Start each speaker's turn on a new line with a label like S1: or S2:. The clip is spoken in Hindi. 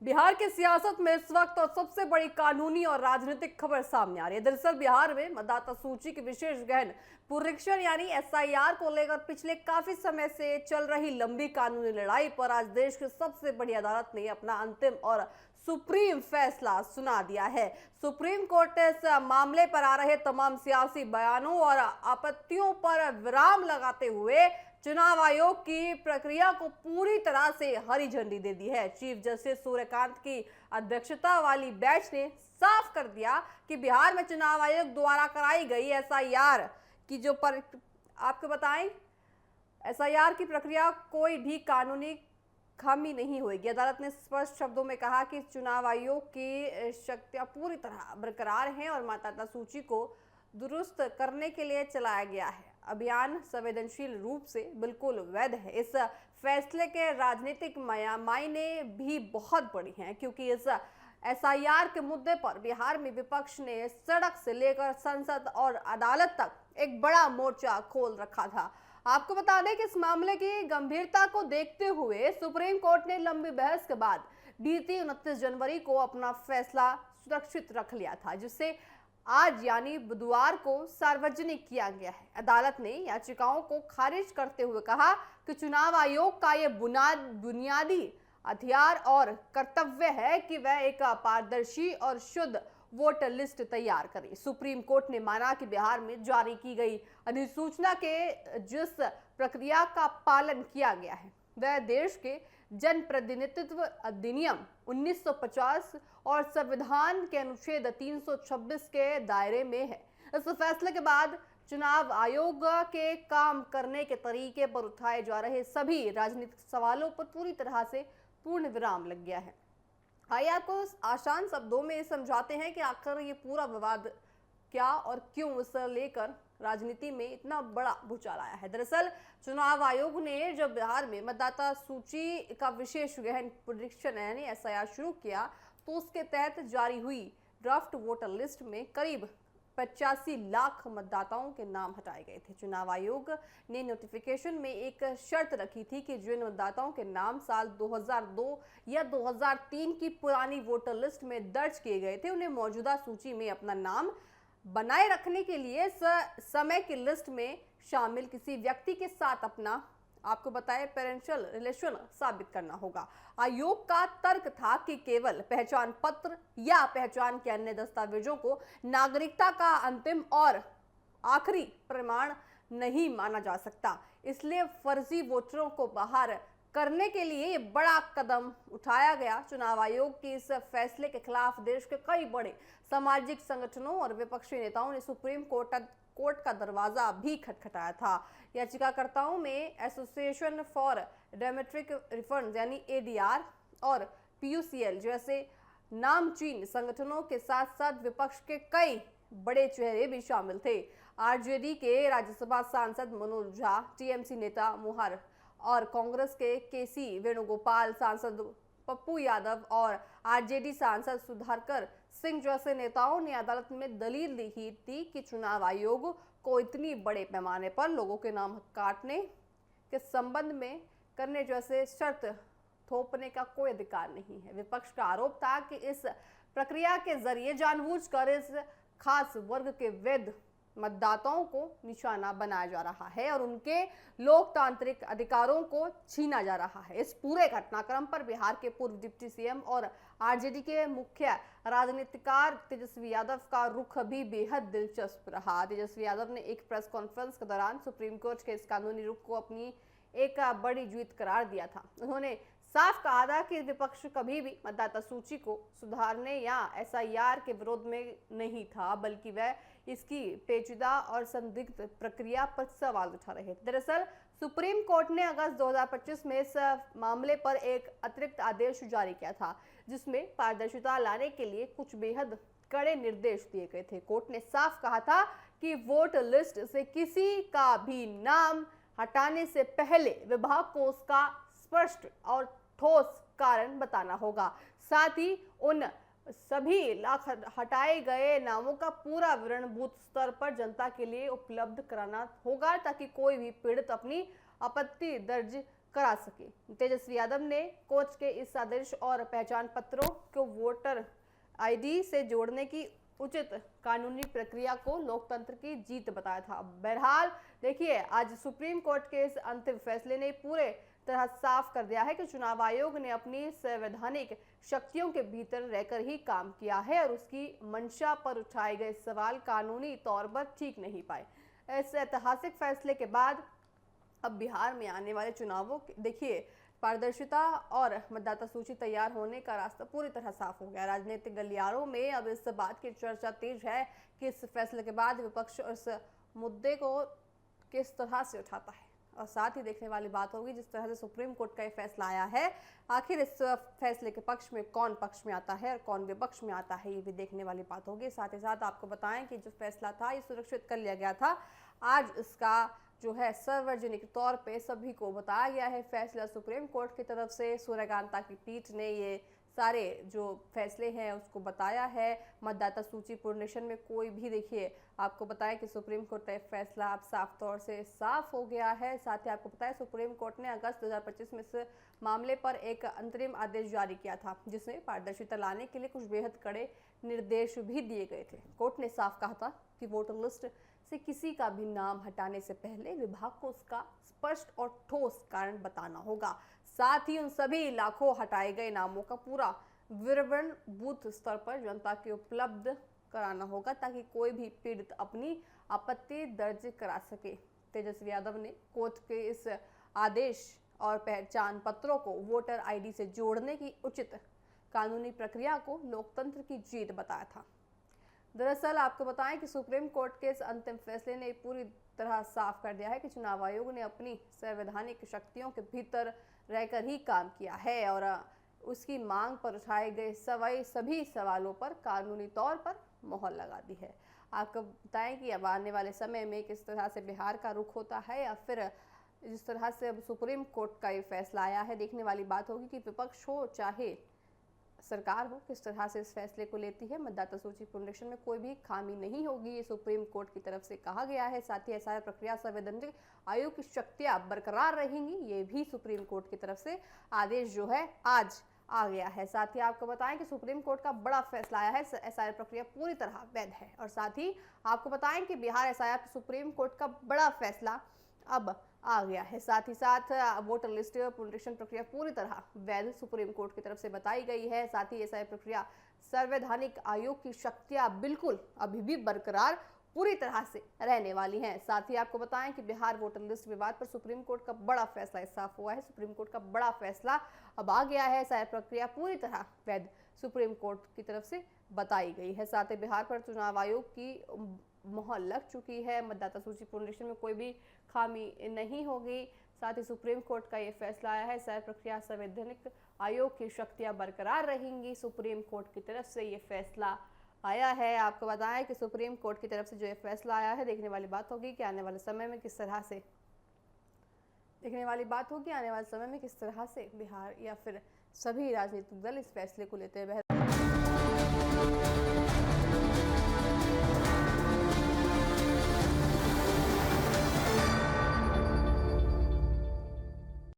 S1: बिहार की सियासत में इस वक्त और सबसे बड़ी कानूनी और राजनीतिक खबर सामने आ रही है। दरअसल बिहार में मतदाता सूची की विशेष गहन पुनरीक्षण यानी एसआईआर को लेकर पिछले काफी समय से चल रही लंबी कानूनी लड़ाई पर आज देश की सबसे बड़ी अदालत ने अपना अंतिम और सुप्रीम फैसला सुना दिया है। सुप्रीम कोर्ट ने इस मामले पर आ रहे तमाम सियासी बयानों और आपत्तियों पर विराम लगाते हुए चुनाव आयोग की प्रक्रिया को पूरी तरह से हरी झंडी दे दी है। चीफ जस्टिस सूर्यकांत की अध्यक्षता वाली बेंच ने साफ कर दिया कि बिहार में चुनाव आयोग द्वारा कराई गई एसआईआर की आपको बताएं, एसआईआर की प्रक्रिया कोई भी कानूनी खामी नहीं होगी। अदालत ने स्पष्ट शब्दों में कहा कि चुनाव आयोग की शक्तियां पूरी तरह बरकरार हैं और मतदाता सूची को दुरुस्त करने के लिए चलाया गया है अभियान संवेदनशील रूप से बिल्कुल वैध है। इस फैसले के राजनीतिक मायने भी बहुत बड़ी हैं, क्योंकि इस एसआईआर के मुद्दे पर बिहार में विपक्ष ने सड़क से लेकर संसद और अदालत तक एक बड़ा मोर्चा खोल रखा था। आपको बता दें कि इस मामले की गंभीरता को देखते हुए सुप्रीम कोर्ट ने लंबी बहस के बाद बीती 29 जनवरी को अपना फैसला सुरक्षित रख लिया था, जिससे आज यानी बुधवार को सार्वजनिक किया गया है। अदालत ने याचिकाओं को खारिज करते हुए कहा कि चुनाव आयोग का यह बुनियादी अधिकार और कर्तव्य है कि वह एक पारदर्शी और शुद्ध वोटर लिस्ट तैयार करे। सुप्रीम कोर्ट ने माना कि बिहार में जारी की गई अधिसूचना के जिस प्रक्रिया का पालन किया गया है वह देश के जनप्रतिनिधित्व अधिनियम 1950 और संविधान के अनुच्छेद 326 के दायरे में है। इस फैसले के बाद चुनाव आयोग के काम करने के तरीके पर उठाए जा रहे सभी राजनीतिक सवालों पर पूरी तरह से पूर्ण विराम लग गया है। आइए आपको आसान शब्दों में समझाते हैं कि आखिर ये पूरा विवाद क्या और क्यों इसे लेकर राजनीति में इतना बड़ा भूचाल आया है। दरअसल चुनाव आयोग ने जब बिहार में मतदाता सूची का विशेष गहन पुनरीक्षण यानी एसआईआर शुरू किया तो उसके तहत जारी हुई ड्राफ्ट वोटर लिस्ट में करीब 85 लाख मतदाताओं के नाम हटाए गए थे। चुनाव आयोग ने नोटिफिकेशन में एक शर्त रखी थी कि जिन मतदाताओं के नाम साल 2002 या 2003 की पुरानी वोटर लिस्ट में दर्ज किए गए थे उन्हें मौजूदा सूची में अपना नाम बनाए रखने के लिए समय की लिस्ट में शामिल किसी व्यक्ति के साथ अपना आपको बताए पेरेंशियल रिलेशन साबित करना होगा। आयोग का तर्क था कि केवल पहचान पत्र या पहचान के अन्य दस्तावेजों को नागरिकता का अंतिम और आखिरी प्रमाण नहीं माना जा सकता, इसलिए फर्जी वोटरों को बाहर करने के लिए ये बड़ा कदम उठाया गया। चुनाव आयोग के इस फैसले के खिलाफ देश के कई बड़े सामाजिक संगठनों और विपक्षी नेताओं ने सुप्रीम कोर्ट का दरवाजा भी खटखटाया था। याचिकाकर्ताओं में एसोसिएशन फॉर डेमोक्रेटिक रिफॉर्म्स यानी एडीआर और पीयूसीएल जैसे नामचीन संगठनों के साथ साथ विपक्ष के कई बड़े चेहरे भी शामिल थे। आरजेडी के राज्यसभा सांसद मनोज झा, टीएमसी नेता मोहर और कांग्रेस के केसी वेणुगोपाल, सांसद पप्पू यादव और आरजेडी सांसद सुधाकर सिंह जैसे नेताओं ने अदालत में दलील दी थी कि चुनाव आयोग को इतनी बड़े पैमाने पर लोगों के नाम काटने के संबंध में करने जैसे शर्त थोपने का कोई अधिकार नहीं है। विपक्ष का आरोप था कि इस प्रक्रिया के जरिए जानबूझकर इस खास वर्ग के वैध मतदाताओं को निशाना बनाया जा रहा है और उनके लोकतांत्रिक अधिकारों को छीना जा रहा है। इस पूरे घटनाक्रम पर बिहार के पूर्व डिप्टी सीएम और आरजेडी के मुख्य राजनीतिकार तेजस्वी यादव का रुख भी बेहद दिलचस्प रहा। तेजस्वी यादव ने एक प्रेस कॉन्फ्रेंस के दौरान सुप्रीम कोर्ट के इस कानूनी रुख को अपनी एक बड़ी जीत करार दिया था। उन्होंने साफ कहा था कि विपक्ष कभी भी मतदाता सूची को सुधारने या एसआईआर के विरोध में नहीं था, बल्कि वह इसकी पेचीदा और संदिग्ध प्रक्रिया पर सवाल उठा रहे थे। दरअसल सुप्रीम कोर्ट ने अगस्त 2025 में इस मामले पर एक अतिरिक्त आदेश जारी किया था, जिसमें पारदर्शिता लाने के लिए कुछ बेहद कड़े निर्देश दिए गए थे। कोर्ट ने साफ कहा था कि वोट लिस्ट से किसी का भी नाम हटाने से पहले विभाग को उसका स्पष्ट और ठोस कारण बताना होगा। साथ ही उन सभी हटाए गए नामों का पूरा विवरण बूथ स्तर पर जनता के लिए उपलब्ध कराना होगा, ताकि कोई भी पीड़ित अपनी आपत्ति दर्ज करा सके। तेजस्वी यादव ने कोच के इस आदेश और पहचान पत्रों को वोटर आईडी से जोड़ने की उचित कानूनी प्रक्रिया को लोकतंत्र की जीत बताया था। बहरहाल देखिए, आज सुप्रीम कोर्ट के इस अंतिम फैसले ने पूरे तरह साफ कर दिया है कि चुनाव आयोग ने अपनी संवैधानिक शक्तियों के भीतर रहकर ही काम किया है और उसकी मंशा पर उठाए गए सवाल कानूनी तौर पर ठीक नहीं पाए। इस ऐतिहासिक फैसले के बाद अब बिहार में आने वाले चुनावों देखिए पारदर्शिता और मतदाता सूची तैयार होने का रास्ता पूरी तरह साफ हो गया। राजनीतिक गलियारों में अब इस बात की चर्चा तेज है कि इस फैसले के बाद विपक्ष इस मुद्दे को किस तरह से उठाता है और साथ ही देखने वाली बात होगी जिस तरह से सुप्रीम कोर्ट का ये फैसला आया है, आखिर इस फैसले के पक्ष में कौन पक्ष में आता है और कौन विपक्ष में आता है, ये भी देखने वाली बात होगी। साथ ही साथ आपको बताएं कि जो फैसला था ये सुरक्षित कर लिया गया था। आज इसका जो है सार्वजनिक तौर पे सभी को बताया गया है। फैसला सुप्रीम कोर्ट की तरफ से सूर्यकांता की पीठ ने ये सारे जो फैसले हैं उसको बताया है। मतदाता सूची पुनरीक्षण में कोई भी देखिए आपको बताएं कि सुप्रीम कोर्ट का फैसला अब साफ तौर से साफ हो गया है। साथ ही आपको बताया सुप्रीम कोर्ट ने अगस्त 2025 में इस मामले पर एक अंतरिम आदेश जारी किया था जिसमें पारदर्शिता लाने के लिए कुछ बेहद कड़े निर्देश भी दिए गए थे। कोर्ट ने साफ कहा था कि वोटर लिस्ट से किसी का भी नाम हटाने से पहले विभाग को उसका स्पष्ट और ठोस कारण बताना होगा। साथ ही उन सभी लाखों हटाए गए नामों का पूरा विवरण बूथ स्तर पर जनता के उपलब्ध कराना होगा ताकि कोई भी पीड़ित अपनी आपत्ति दर्ज करा सके। तेजस्वी यादव ने कोर्ट के इस आदेश और पहचान पत्रों को वोटर आईडी से जोड़ने की उचित कानूनी प्रक्रिया को लोकतंत्र की जीत बताया था। दरअसल आपको बताएं कि सुप्रीम कोर्ट के इस अंतिम फैसले ने पूरी तरह साफ कर दिया है कि चुनाव आयोग ने अपनी संवैधानिक शक्तियों के भीतर रहकर ही काम किया है और उसकी मांग पर उठाए गए सभी सवालों पर कानूनी तौर पर मोहर लगा दी है। आपको बताएं कि अब आने वाले समय में किस तरह से बिहार का रुख होता है या फिर जिस तरह से अब सुप्रीम कोर्ट का ये फैसला आया है, देखने वाली बात होगी कि विपक्ष हो चाहे सरकार हो किस तरह से इस फैसले को लेती है। मतदाता सूची पुनरीक्षण में कोई भी खामी नहीं होगी, ये सुप्रीम कोर्ट की तरफ से कहा गया है। साथ ही एसआईआर प्रक्रिया संवैधानिक आयोग की शक्तियां बरकरार रहेंगी, ये भी सुप्रीम कोर्ट की तरफ से आदेश जो है आज आ गया है। साथ ही आपको बताएं कि सुप्रीम कोर्ट का बड़ा फैसला आया है, एसआईआर प्रक्रिया पूरी तरह वैध है। और साथ ही आपको बताएं कि बिहार एसआईआर सुप्रीम कोर्ट का बड़ा फैसला अब आ गया है। साथ ही साथ वोटर लिस्ट पुनरीक्षण प्रक्रिया पूरी तरह वैध सुप्रीम कोर्ट की तरफ से बताई गई है। साथ ही एसआईआर प्रक्रिया संवैधानिक आयोग की शक्तियां बिल्कुल अभी भी बरकरार पूरी तरह से रहने वाली हैं। साथ ही आपको बताएं कि बिहार वोटर लिस्ट विवाद पर सुप्रीम कोर्ट का बड़ा फैसला साफ हुआ है। सुप्रीम कोर्ट का बड़ा फैसला अब आ गया है। एसआईआर प्रक्रिया पूरी तरह वैध सुप्रीम कोर्ट की तरफ से बताई गई है। साथ ही बिहार पर चुनाव आयोग की मोहर लग चुकी है। मतदाता सूची पुनरीक्षण में कोई भी खामी नहीं होगी। साथ ही सुप्रीम कोर्ट का ये फैसला आया है, एसआईआर प्रक्रिया संवैधानिक आयोग की शक्तियां बरकरार रहेंगी। सुप्रीम कोर्ट की तरफ से ये फैसला आया है। आपको बताएं कि सुप्रीम कोर्ट की तरफ से जो ये फैसला आया है, देखने वाली बात होगी कि आने वाले समय में किस तरह से बिहार या फिर सभी राजनीतिक दल इस फैसले को लेते हुए